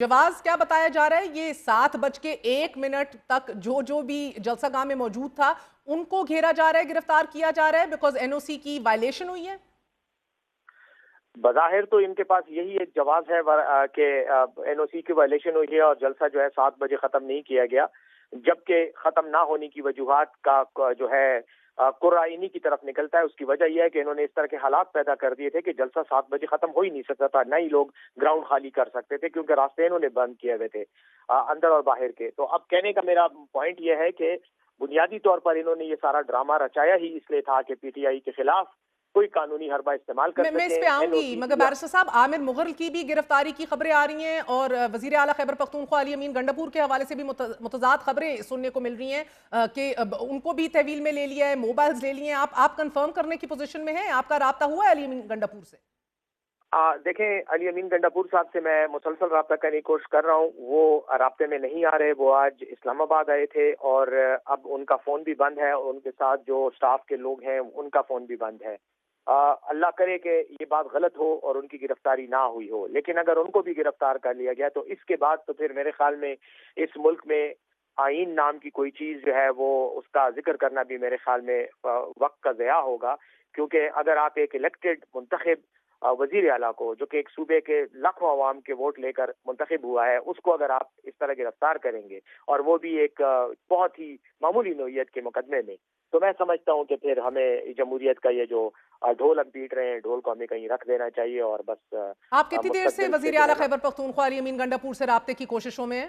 जवाब क्या बताया जा रहा है? ये 7:01 तक जो जो भी जलसागाह में मौजूद था उनको घेरा जा रहा है, गिरफ्तार किया जा रहा है बिकॉज एनओसी की वायलेशन हुई है। बज़ाहिर तो इनके पास यही एक जवाब है कि एनओसी की वायलेशन हुई है और जलसा जो है 7 बजे खत्म नहीं किया गया, जबकि खत्म ना होने की वजूहात का जो है कुर्रा इन्हीं की तरफ निकलता है। उसकी वजह यह है कि इन्होंने इस तरह के हालात पैदा कर दिए थे कि जलसा 7 बजे खत्म हो ही नहीं सकता था, न ही लोग ग्राउंड खाली कर सकते थे क्योंकि रास्ते इन्होंने बंद किए हुए थे अंदर और बाहर के। तो अब कहने का मेरा पॉइंट यह है कि बुनियादी तौर पर इन्होंने ये सारा ड्रामा रचाया ही इसलिए था कि पीटीआई के खिलाफ कोई कानूनी हरबा इस्तेमाल कर मैं इस सके। पे आऊंगी, एनओसी मगर बैरिस्टर साहब आमिर मुगल की भी गिरफ्तारी की खबरें आ रही हैं और वजीर आला खैबर पख्तूनख्वा अली अमीन गंडापुर के हवाले से भी मुतजाद खबरें सुनने को मिल रही हैं कि उनको भी तहवील में ले लिया है, मोबाइल्स ले लिए हैं। आप कंफर्म करने की पोजीशन में हैं? आपका राब्ता हुआ है अली अमीन गंडापुर से? देखें, अली अमीन गंडापुर साहब से मैं मुसलसल रब्ता करने की कोशिश कर रहा हूँ। वो राब्ते में नहीं आ रहे। वो आज इस्लामाबाद आए थे और अब उनका फोन भी बंद है। उनके साथ जो स्टाफ के लोग हैं उनका फोन भी बंद है। अल्लाह करे कि ये बात गलत हो और उनकी गिरफ्तारी ना हुई हो, लेकिन अगर उनको भी गिरफ्तार कर लिया गया तो इसके बाद तो फिर मेरे ख्याल में इस मुल्क में आईन नाम की कोई चीज जो है वो उसका जिक्र करना भी मेरे ख्याल में वक्त का ज़या होगा। क्योंकि अगर आप एक इलेक्टेड मुंतखब वजीर आला को, जो कि एक सूबे के लाखों अवाम के वोट लेकर मुंतखब हुआ है, उसको अगर आप इस तरह गिरफ्तार करेंगे और वो भी एक बहुत ही मामूली नौइयत के मुकदमे में, तो मैं समझता हूँ कि फिर हमें जमहूरियत का ये जो ढोल हम पीट रहे हैं, ढोल को हमें कहीं रख देना चाहिए और बस आप कितनी देर से मुस्तकबिल पे वजीर जो आला है ना। खैबर पख्तूनख्वा अली अमीन गंडापुर से राब्ते की कोशिशों में है?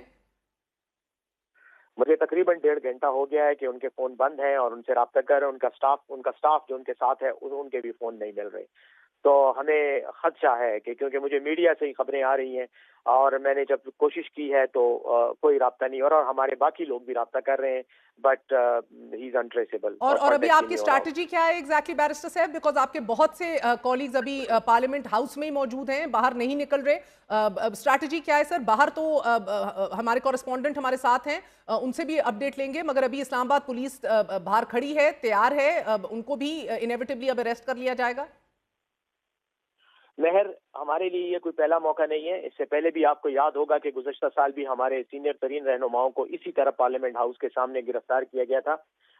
मुझे तकरीबन 1.5 घंटा हो गया है कि उनके फोन बंद हैं और उनसे रब्ता कर उनका स्टाफ जो उनके साथ है उनके भी फोन नहीं मिल रहे। तो हमें खदशा है कि क्योंकि मुझे मीडिया से ही खबरें आ रही हैं और मैंने जब कोशिश की है तो कोई राब्ता नहीं हो रहा और हमारे बाकी लोग भी राब्ता कर रहे हैं, बट ही इज अनट्रेसेबल और और अभी कांटेक्ट ही आपकी नहीं हो रहा स्ट्रैटेजी क्या है एग्जैक्टली बैरिस्टर साहब? बिकॉज आपके बहुत से कॉलीग्स अभी पार्लियामेंट हाउस में ही मौजूद हैं, बाहर नहीं निकल रहे। स्ट्रैटेजी क्या है सर? बाहर तो हमारे कॉरेस्पॉन्डेंट हमारे साथ हैं, उनसे भी अपडेट लेंगे, मगर अभी इस्लामाबाद पुलिस बाहर खड़ी है, तैयार है, उनको भी इनेविटेबली अब अरेस्ट कर लिया जाएगा। महर, हमारे लिए ये कोई पहला मौका नहीं है। इससे पहले भी आपको याद होगा कि गुज़श्ता साल भी हमारे सीनियर तरीन रहनुमाओं को इसी तरह पार्लियामेंट हाउस के सामने गिरफ्तार किया गया था,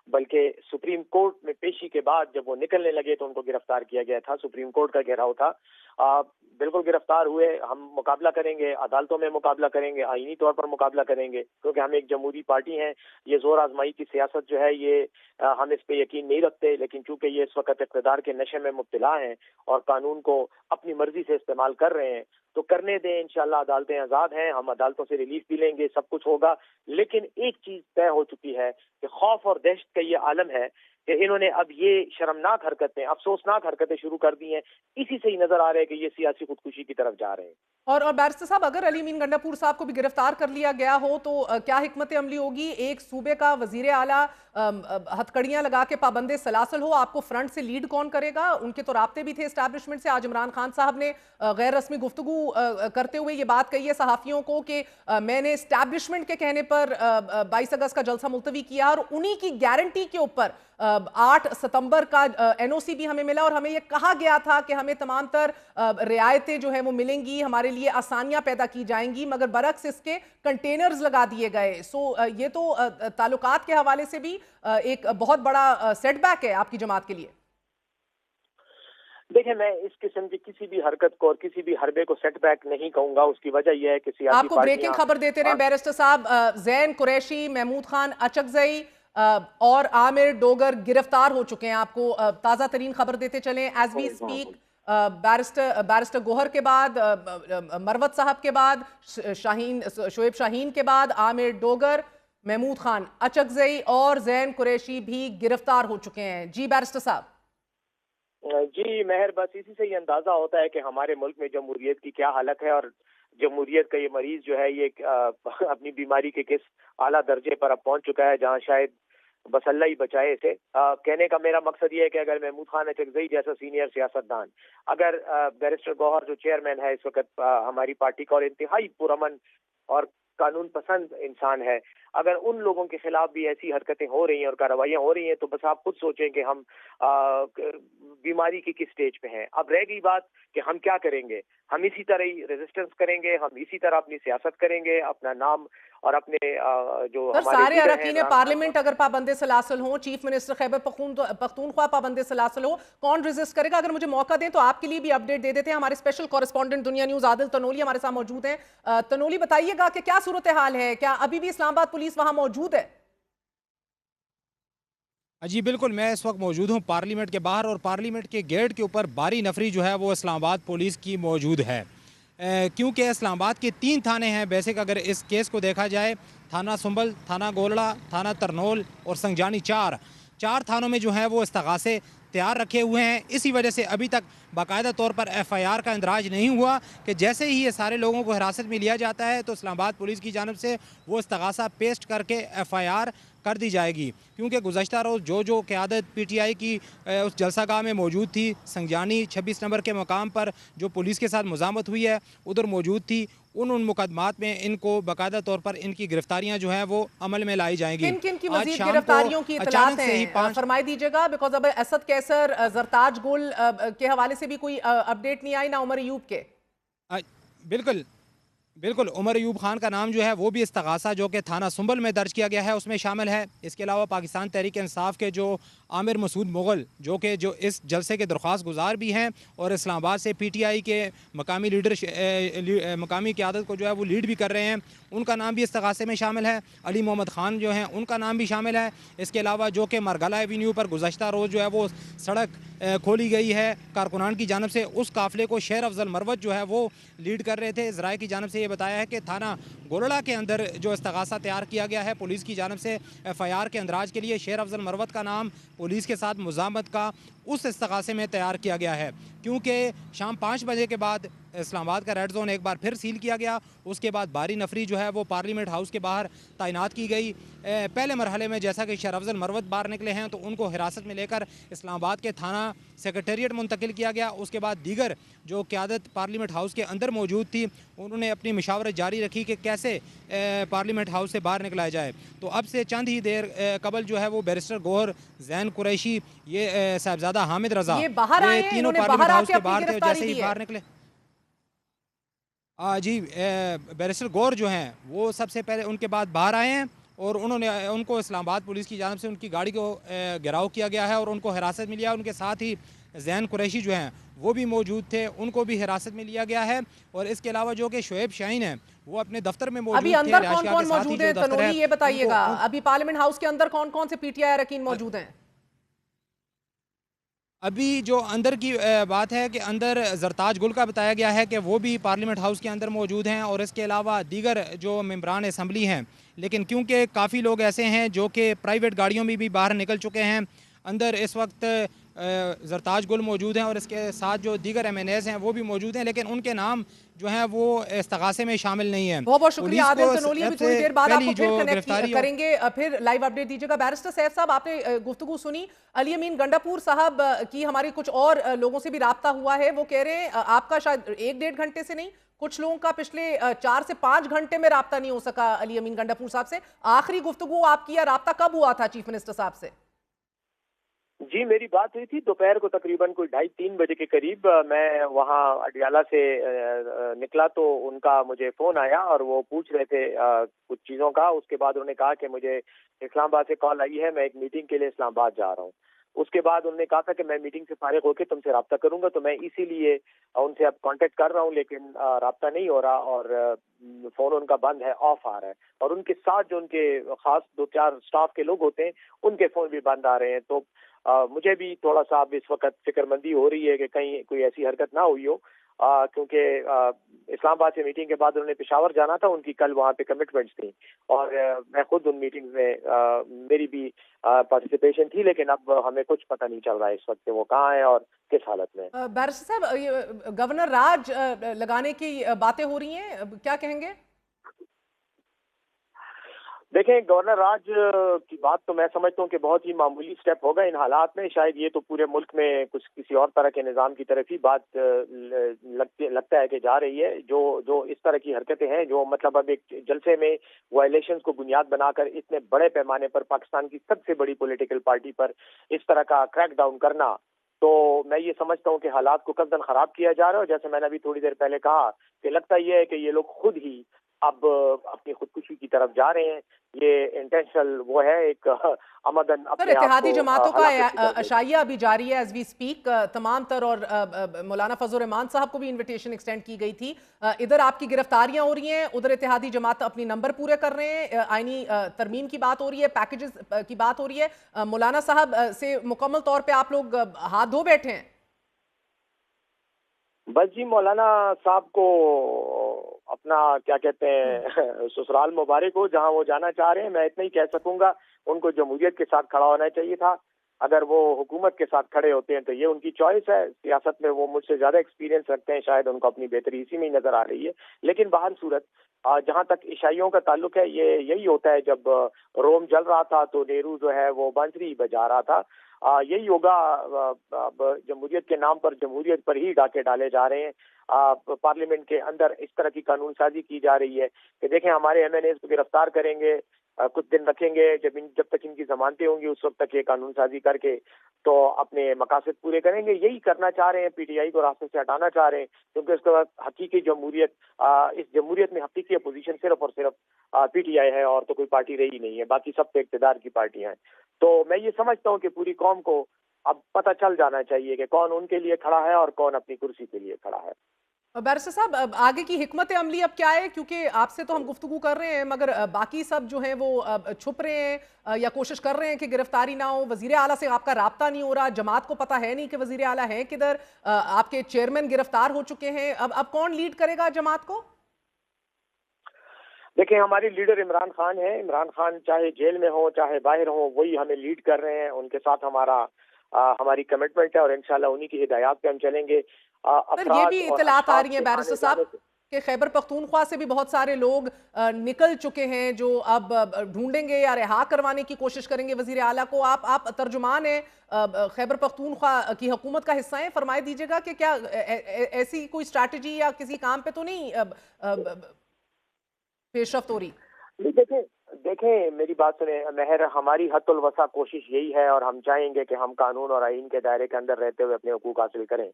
बल्कि सुप्रीम कोर्ट में पेशी के बाद जब वो निकलने लगे तो उनको गिरफ्तार किया गया था। सुप्रीम कोर्ट का घेराव था। बिल्कुल गिरफ्तार हुए। हम मुकाबला करेंगे, अदालतों में मुकाबला करेंगे, आईनी तौर पर मुकाबला करेंगे, क्योंकि हम एक जमहूरी पार्टी हैं। ये जोर आजमाई की सियासत जो है ये हम इस पे यकीन नहीं रखते, लेकिन चूंकि ये इस वक्त इक़्तिदार के नशे में मुब्तला हैं और कानून को अपनी मर्जी से इस्तेमाल कर रहे हैं, तो करने दें। इंशाल्लाह अदालतें आज़ाद हैं, हम अदालतों से रिलीफ भी लेंगे, सब कुछ होगा। लेकिन एक चीज तय हो चुकी है कि खौफ और दहशत का ये आलम है कि इन्होंने अब ये शर्मनाक हरकतें, अफसोसनाक हरकतें शुरू कर दी हैं। इसी से ही नजर आ रहा है कि ये सियासी खुदकुशी की तरफ जा रहे हैं। और बैरिस्टर साहब, अगर अली अमीन गंडापुर साहब को भी गिरफ्तार कर लिया गया हो तो क्या हिकमत अमली होगी? एक सूबे का वजीर आला हथकड़ियां लगा के पाबंदे सलासल हो, आपको फ्रंट से लीड कौन करेगा? उनके तो राब्ते भी थे एस्टैब्लिशमेंट से। आज इमरान खान साहब ने गैर रस्मी गुफ्तगू करते हुए ये बात कही है सहाफियों को कि मैंने एस्टैब्लिशमेंट के कहने पर 22 अगस्त का जलसा मुलतवी किया और उन्हीं की गारंटी के ऊपर 8 सितंबर का एनओसी भी हमें मिला और हमें यह कहा गया था कि हमें तमाम तर रियायतें जो है वो मिलेंगी, हमारे लिए आसानियां पैदा की जाएंगी, मगर बरक्स इसके कंटेनर्स लगा दिए गए। ये तो ताल्लुकात के हवाले से भी एक बहुत बड़ा सेटबैक है आपकी जमात के लिए। देखिए, मैं इस किस्म की किसी भी हरकत को और किसी भी हरबे को सेटबैक नहीं कहूंगा। उसकी वजह यह है कि सियासी आपको ब्रेकिंग पार्टियां खबर देते रहे बैरिस्टर साहब, जैन कुरैशी, महमूद खान अचकजई और आमिर डोगर गिरफ्तार हो चुके हैं। आपको ताजा तरीन खबर देते चलें as we speak. Barrister Gohar के बाद, मरवत साहब के बाद, शोएब शाहीन के बाद आमिर डोगर, महमूद खान अचकजई और जैन कुरैशी भी गिरफ्तार हो चुके हैं। जी बैरिस्टर साहब। जी महर, बस इसी से ही अंदाजा होता है कि हमारे मुल्क में जमहूरियत की क्या हालत है और जमहूरियत का ये मरीज जो है ये अपनी बीमारी के किस आला दर्जे पर अब पहुंच चुका है, जहां शायद बस अल्लाह ही बचाए इसे। कहने का मेरा मकसद ये है कि अगर महमूद खान अचकजई जैसा सीनियर सियासतदान, अगर बैरिस्टर गौहर जो चेयरमैन है इस वक्त हमारी पार्टी का और इंतहाई पुरअमन और कानून पसंद इंसान है, अगर उन लोगों के खिलाफ भी ऐसी हरकतें हो रही हैं और कार्रवाइयां हो रही हैं, तो बस आप खुद सोचें कि हम बीमारी की किस स्टेज पे हैं। अब रह गई बात कि हम क्या करेंगे। हम इसी तरह ही रेजिस्टेंस करेंगे, हम इसी तरह अपनी सियासत करेंगे, अपना नाम और अपने जो सर, हमारे सारे लीडर हैं अरकान इमरान खान पार्लियामेंट अगर पाबंदे सलासल हों, चीफ मिनिस्टर खैबर पख्तूनख्वा पाबंदे सलासल हो, कौन रेजिस्ट करेगा? अगर मुझे मौका दें तो आपके लिए भी अपडेट दे देते हैं। हमारे स्पेशल कॉरेस्पॉन्डेंट दुनिया न्यूज आदिल तनोली हमारे साथ मौजूद हैं। तनोली, बताइएगा कि क्या सूरत हाल है, क्या अभी भी इस्लामाबाद पुलिस वहां मौजूद है? जी बिल्कुल, मैं इस वक्त मौजूद हूँ पार्लियामेंट के बाहर, और पार्लियामेंट के गेट के ऊपर भारी नफरी जो है वो इस्लामाबाद पुलिस की मौजूद है। क्योंकि इस्लामाबाद के 3 थाने हैं बेसिक, अगर इस केस को देखा जाए, थाना सुंबल, थाना गोलड़ा, थाना तरनोल और संजानी, चार थानों में जो है वो इस्तगासे तैयार रखे हुए हैं। इसी वजह से अभी तक बाकायदा तौर पर FIR का इंदराज नहीं हुआ कि जैसे ही ये सारे लोगों को हिरासत में लिया जाता है तो इस्लामाबाद पुलिस की जानब से वो इस्तगासा पेस्ट करके FIR कर दी जाएगी। क्योंकि गुज़श्ता रोज़ जो क़यादत PTI की उस जलसागाह में मौजूद थी, संजानी 26 नंबर के मकाम पर जो पुलिस के साथ मुज़ामत हुई है उधर मौजूद थी, उन मुकदमात में इनको बाकायदा तौर पर इनकी गिरफ्तारियां जो हैं वो अमल में लाई जाएंगी। किन किन की आज मजीद शाम को गिरफ्तारियों की इतलात अचानक से ही हैं, फरमाई दीजिएगा, बिकॉज अब असद कैसर, जरताज गुल के हवाले से भी कोई अपडेट नहीं आई, ना उमर अयूब के। अ, बिल्कुल बिल्कुल, उमर अयूब खान का नाम जो है वो भी इस्तगासा जो कि थाना सुंबल में दर्ज किया गया है उसमें शामिल है। इसके अलावा पाकिस्तान तहरीक इंसाफ के जो आमिर मसूद मुगल जो इस जलसे के दरख्वास्त गुजार भी हैं और इस्लामाबाद से PTI के मकामी मकामी क़यादत को जो है वो लीड भी कर रहे हैं, उनका नाम भी इस्तगासे में शामिल है। अली मोहम्मद खान जो हैं उनका नाम भी शामिल है। इसके अलावा जो कि मरगला एवेन्यू पर गुज़श्ता रोज़ जो है वो सड़क खोली गई है कारकुनान की जानब से, उस काफ़िले को शेर अफजल मरवत जो है वो लीड कर रहे थे। ज़राए की जानब से ये बताया है कि थाना गोलड़ा के अंदर जो इस्तगासा तैयार किया गया है पुलिस की जानब से FIR के अंदराज के लिए, शेर अफजल मरवत का नाम पुलिस के साथ मुज़ामत का उस इस्तगासे में तैयार किया गया है। क्योंकि शाम 5 बजे के बाद इस्लामाबाद का रेड जोन एक बार फिर सील किया गया, उसके बाद भारी नफरी जो है वो पार्लियामेंट हाउस के बाहर तैनात की गई। पहले मरहले में जैसा कि शेर अफजल मरवत बाहर निकले हैं तो उनको हिरासत में लेकर इस्लामाबाद के थाना सेक्रेटेरिएट मुंतकिल किया गया। उसके बाद दीगर जो क़यादत पार्लियामेंट हाउस के अंदर मौजूद थी उन्होंने अपनी मशावरत जारी रखी कि कैसे पार्लियामेंट हाउस से बाहर निकलाया जाए। तो अब से चंद ही देर कबल जो है वो बैरिस्टर गौहर, जैन कुरैशी, ये साहिबजादा हामिद रजा, ये बाहर आए हैं, तीनों इन्होंने पार्लियामेंट बाहर हाउस आके के अपनी बाहर थे। गिरफ्तारी जैसे ही दी है। बाहर निकले जी बैरिस्टर गौर जो हैं वो सबसे पहले उनके बाद बाहर आए हैं और उनको इस्लामाबाद पुलिस की जानब से उनकी गाड़ी को घेराव किया गया है और उनको हिरासत में लिया। उनके साथ ही जैन कुरैशी जो हैं वो भी मौजूद थे, उनको भी हिरासत में लिया गया है। और इसके अलावा जो कि शुएब शाहीन है वो अपने दफ्तर में मौजूद अभी थे। अंदर कौन रिहायशगाह कौन के साथ ही मौजूद जो है दफ्तर तनोली, है ये बताइएगा, उनको अभी पार्लियामेंट हाउस के अंदर कौन कौन से PTI अरकान मौजूद हैं? अभी जो अंदर की बात है कि अंदर जरताज गुल का बताया गया है कि वो भी पार्लियामेंट हाउस के अंदर मौजूद हैं और इसके अलावा दीगर जो मेंबरान असम्बली हैं। लेकिन क्योंकि काफ़ी लोग ऐसे हैं जो कि प्राइवेट गाड़ियों में भी बाहर निकल चुके हैं, अंदर इस वक्त जरताज गुल मौजूद हैं और इसके साथ जो दीगर MNAs हैं वो भी मौजूद हैं, लेकिन उनके नाम जो हैं वो इस्तगासे में शामिल नहीं है। बहुत बहुत शुक्रिया आदिल तनोली, अभी थोड़ी देर बाद आपको फिर कनेक्ट करेंगे, फिर लाइव अपडेट दीजिएगा। बैरिस्टर सैफ साहब, आपने गुफ्तगू सुनी, अली अमीन गंडापुर साहब की हमारी कुछ और लोगों से भी राब्ता हुआ है, वो कह रहे हैं आपका शायद 1-1.5 घंटे से नहीं, कुछ लोगों का पिछले 4 से 5 घंटे में राब्ता नहीं हो सका अली अमीन गंडापुर साहब से। आखिरी गुफ्तगू आपकी या राब्ता कब हुआ था चीफ मिनिस्टर साहब से? जी, मेरी बात हुई थी दोपहर को तकरीबन कोई 2:30-3 बजे के करीब। मैं वहाँ अडियाला से निकला तो उनका मुझे फ़ोन आया और वो पूछ रहे थे कुछ चीज़ों का। उसके बाद उन्होंने कहा कि मुझे इस्लामाबाद से कॉल आई है, मैं एक मीटिंग के लिए इस्लामाबाद जा रहा हूँ। उसके बाद उन्होंने कहा था कि मैं मीटिंग से फारिग होकर तुमसे रब्ता करूंगा, तो मैं इसीलिए उनसे अब कांटेक्ट कर रहा हूँ, लेकिन रब्ता नहीं हो रहा और फ़ोन उनका बंद है, ऑफ आ रहा है। और उनके साथ जो उनके खास 2-4 स्टाफ के लोग होते हैं उनके फ़ोन भी बंद आ रहे हैं। तो मुझे भी थोड़ा सा अब इस वक्त फिक्रमंदी हो रही है कि कहीं कोई ऐसी हरकत ना हुई हो, क्योंकि इस्लामाबाद से मीटिंग के बाद उन्होंने पेशावर जाना था, उनकी कल वहाँ पे कमिटमेंट्स थी और मैं खुद उन मीटिंग्स में मेरी भी पार्टिसिपेशन थी, लेकिन अब हमें कुछ पता नहीं चल रहा है इस वक्त वो कहाँ है और किस हालत में। बैरिस्टर साहब, ये गवर्नर राज लगाने की बातें हो रही हैं, क्या कहेंगे? देखें, गवर्नर राज की बात तो मैं समझता हूँ कि बहुत ही मामूली स्टेप होगा इन हालात में। शायद ये तो पूरे मुल्क में कुछ किसी और तरह के निज़ाम की तरफ ही बात लगता है कि जा रही है। जो इस तरह की हरकतें हैं, जो मतलब अब एक जलसे में वायलेशंस को बुनियाद बनाकर इतने बड़े पैमाने पर पाकिस्तान की सबसे बड़ी पॉलिटिकल पार्टी पर इस तरह का क्रैक डाउन करना, तो मैं ये समझता हूँ कि हालात को कसदन खराब किया जा रहा है। और जैसे मैंने अभी थोड़ी देर पहले कहा कि लगता ये है कि ये लोग खुद ही अब अपनी खुदकुशी की तरफ जा रहे हैं। ये इंटेंशनल वो है, एक आमदन सर, अपने आप इत्तेहादी को जमातों का हलाकत की तरफ ले जाए। अशाइया अभी जारी है एज वी स्पीक। तमाम तर और मौलाना फजल रहमान साहब को भी इनविटेशन एक्सटेंड की गई थी। इधर आपकी गिरफ्तारियां हो रही हैं, उधर इत्तेहादी जमात अपनी नंबर पूरे कर रहे हैं। आईनी तरमीम की बात हो रही है, पैकेजेस की बात हो रही है। मौलाना साहब से मुकम्मल तौर पे आप लोग हाथ धो बैठे हैं। बस जी, मौलाना साहब को अपना क्या कहते हैं ससुराल मुबारक हो जहां वो जाना चाह रहे हैं। मैं इतना ही कह सकूंगा, उनको जमहूरियत के साथ खड़ा होना चाहिए था। अगर वो हुकूमत के साथ खड़े होते हैं तो ये उनकी चॉइस है। सियासत में वो मुझसे ज्यादा एक्सपीरियंस रखते हैं, शायद उनको अपनी बेहतरी इसी में ही नजर आ रही है। लेकिन बाहर सूरत जहां तक ईसाइयों का ताल्लुक है, ये यही होता है। जब रोम जल रहा था तो नेहरू जो है वो बांसुरी बजा रहा था। यही होगा। अब जमहूरियत के नाम पर जमहूरियत पर ही डाके डाले जा रहे हैं। पार्लियामेंट के अंदर इस तरह की कानून साजी की जा रही है कि देखें, हमारे एमएनएस को गिरफ्तार करेंगे, कुछ दिन रखेंगे, जब तक इनकी जमानतें होंगी उस वक्त तक ये कानून साजी करके तो अपने मकासद पूरे करेंगे। यही करना चाह रहे हैं, पीटीआई को रास्ते से हटाना चाह रहे हैं, क्योंकि उसके बाद हकीकी जमहूरियत, इस जमहूरियत में हकीकी अपोजिशन सिर्फ और सिर्फ पीटीआई है, और तो कोई पार्टी रही नहीं है। बाकी सब तो इक्तदार की पार्टियां हैं। तो मैं ये समझता हूँ कि पूरी कौम को अब पता चल जाना चाहिए कि कौन उनके लिए खड़ा है और कौन अपनी कुर्सी के लिए खड़ा है। बैरिस्टर साहब, अब आगे की हिकमत अमली अब क्या है? क्योंकि आपसे तो हम गुफ्तगू कर रहे हैं, मगर बाकी सब जो हैं वो छुप रहे हैं या कोशिश कर रहे हैं कि गिरफ्तारी ना हो। वजीर आला से आपका राब्ता नहीं हो रहा, जमात को पता है नहीं कि वजीर आला है किधर। आपके चेयरमैन गिरफ्तार हो चुके हैं। अब कौन लीड करेगा जमात को? देखिए, हमारी लीडर इमरान खान है। इमरान खान चाहे जेल में हो चाहे बाहर हो, वही हमें लीड कर रहे हैं। उनके साथ हमारी कमिटमेंट है और इंशाल्लाह उन्हीं की हिदायत पे हम चलेंगे। सर, ये भी अफराद और इतलात आ अशखास रही है के बैरिस्टर आने साहब जाने से। कि खैबर पख्तूनख्वा से भी बहुत सारे लोग निकल चुके हैं जो अब ढूंढेंगे या रिहा करवाने की कोशिश करेंगे वजीर आला को। आप तर्जुमान हैं, खैबर पख्तूनख्वा की हुकूमत का हिस्सा हैं। फरमाए दीजिएगा कि क्या ऐसी कोई स्ट्रैटेजी या किसी काम पे तो नहीं पेशरफ्त हो रही? नहीं, देखें देखें मेरी बात सुने मेहर, हमारी हद्दुल वसा कोशिश यही है और हम चाहेंगे कि हम कानून और आईन के दायरे के अंदर रहते हुए अपने हुकूक हासिल करें।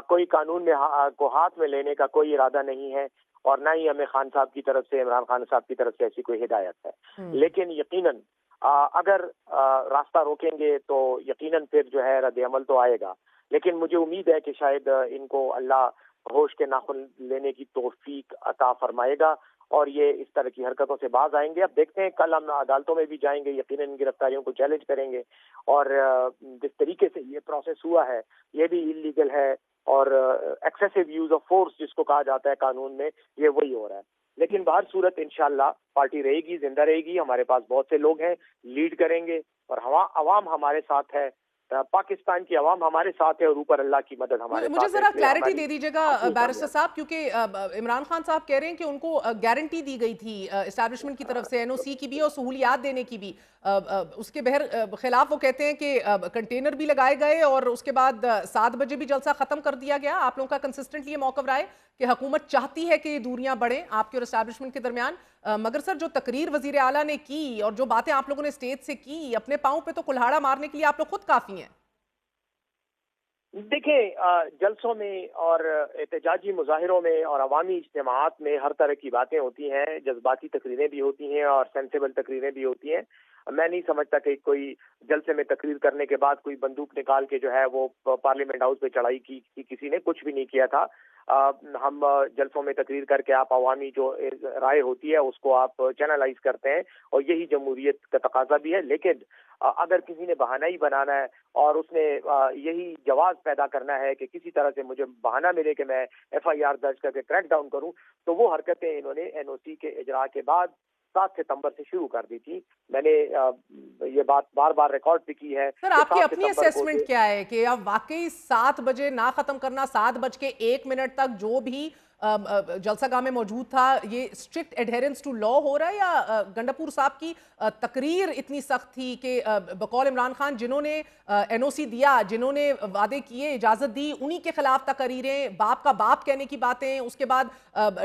कोई कानून में को हाथ में लेने का कोई इरादा नहीं है, और ना ही हमें खान साहब की तरफ से, इमरान खान साहब की तरफ से ऐसी कोई हिदायत है। लेकिन यकीनन अगर रास्ता रोकेंगे तो यकीनन फिर जो है रद्द अमल तो आएगा। लेकिन मुझे उम्मीद है कि शायद इनको अल्लाह होश के नाखुन लेने की तौफीक अता फरमाएगा और ये इस तरह की हरकतों से बाज आएंगे। अब देखते हैं, कल हम अदालतों में भी जाएंगे, यकीनन गिरफ्तारियों को चैलेंज करेंगे। और जिस तरीके से ये प्रोसेस हुआ है ये भी इलीगल है, और एक्सेसिव यूज ऑफ फोर्स जिसको कहा जाता है कानून में, ये वही हो रहा है। लेकिन बाहर सूरत इंशाल्लाह पार्टी रहेगी, जिंदा रहेगी। हमारे पास बहुत से लोग हैं, लीड करेंगे, और अवाम हमारे साथ है, पाकिस्तान की अवाम हमारे साथ है, और ऊपर अल्लाह की मदद हमारे साथ है। मुझे जरा इसलिए क्लैरिटी हमारी दे दीजिएगा अपनी बैरिस्टर कामयाबी। साहब, क्योंकि इमरान खान साहब कह रहे हैं कि उनको गारंटी दी गई थी एस्टैब्लिशमेंट की तरफ से, एनओसी की भी और सहूलियात देने की भी। उसके खिलाफ वो कहते हैं कि कंटेनर भी लगाए गए और उसके बाद 7 बजे भी जलसा खत्म कर दिया गया। आप लोगों का कंसिस्टेंटली ये मौक़िफ़ रहा है कि हुकूमत चाहती है कि दूरियां बढ़ें आपके और एस्टैब्लिशमेंट के दरमियान। मगर सर, जो तकरीर वजीर आला ने की और जो बातें आप लोगों ने स्टेज से की, अपने पाँव पे तो कुल्हाड़ा मारने के लिए आप लोग खुद काफ़ी हैं। देखिए, जलसों में और एहतजाजी मुजाहिरों में और अवामी इज्तिमाआत में हर तरह की बातें होती हैं, जज्बाती तकरीरें भी होती हैं और सेंसेबल तकरीरें भी होती हैं। मैं नहीं समझता कि कोई जलसे में तकरीर करने के बाद कोई बंदूक निकाल के जो है वो पार्लियामेंट हाउस पे चढ़ाई की किसी ने कुछ भी नहीं किया था। हम जलसों में तकरीर करके आप अवामी जो राय होती है उसको आप चैनलाइज करते हैं, और यही जमहूरियत का तकाजा भी है। लेकिन अगर किसी ने बहाना ही बनाना है और उसने यही जवाब पैदा करना है कि किसी तरह से मुझे बहाना मिले कि मैं एफआईआर दर्ज करके क्रैक डाउन करूं, तो वो हरकतें इन्होंने एनओसी के इजरा के बाद 7 सितंबर से शुरू कर दी थी। मैंने ये बात बार बार रिकॉर्ड भी की है सर, कि आपकी 7 अपनी सितंबर को असेसमेंट क्या है कि अब वाकई 7 बजे ना खत्म करना, 7 बज के 1 मिनट तक जो भी जलसागाह में मौजूद था, ये स्ट्रिक्ट एडहेरेंस टू लॉ हो रहा है या गंडापुर साहब की तकरीर इतनी सख्त थी कि बकौल इमरान खान जिन्होंने एनओसी दिया, जिन्होंने वादे किए, इजाजत दी, उन्हीं के खिलाफ तकरीरें, बाप का बाप कहने की बातें, उसके बाद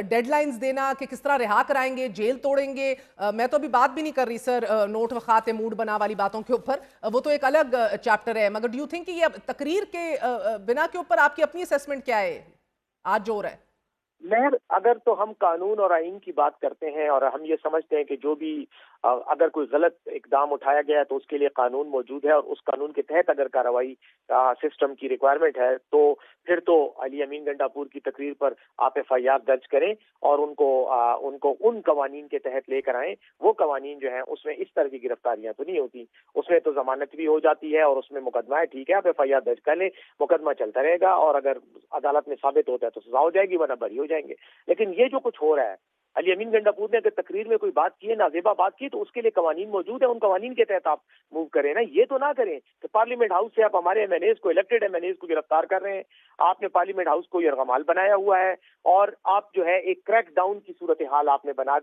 डेडलाइंस देना कि किस तरह रिहा कराएंगे, जेल तोड़ेंगे। मैं तो अभी बात भी नहीं कर रही सर नोट व खाते मूड बना वाली बातों के ऊपर, वो तो एक अलग चैप्टर है। मगर डू यू थिंक कि ये तकरीर के बिना के ऊपर आपकी अपनी असेसमेंट क्या है आज जो हो रहा है? मेहर, अगर तो हम कानून और आईन की बात करते हैं और हम ये समझते हैं कि जो भी अगर कोई गलत इकदाम उठाया गया है तो उसके लिए कानून मौजूद है और उस कानून के तहत अगर कार्रवाई सिस्टम की रिक्वायरमेंट है, तो फिर तो अली अमीन गंडापुर की तकरीर पर आप एफआईआर दर्ज करें और उनको उन कवानीन के तहत लेकर आएं। वो कवानीन जो है उसमें इस तरह की गिरफ्तारियां तो नहीं होती, उसमें तो जमानत भी हो जाती है और उसमें मुकदमा है, ठीक है, आप एफआईआर दर्ज कर लें, मुकदमा चलता रहेगा और अगर अदालत में साबित होता है तो सजा हो जाएगी, वरना बरी हो जाएंगे। लेकिन ये जो कुछ हो रहा है, अली अमीन गंडापुर ने अगर तकरीर में कोई बात की है, नाजेबा बात की, तो उसके लिए कवानीन मौजूद है, उन कवानीन के तहत आप मूव करें ना। ये तो ना करें कि पार्लियामेंट हाउस से आप हमारे एमएनएज को, इलेक्टेड एमएनएज को गिरफ्तार कर रहे हैं। आपने पार्लियामेंट हाउस को यरगमाल बनाया हुआ है और आप जो है एक क्रैक डाउन की सूरत हाल आपने बना दी।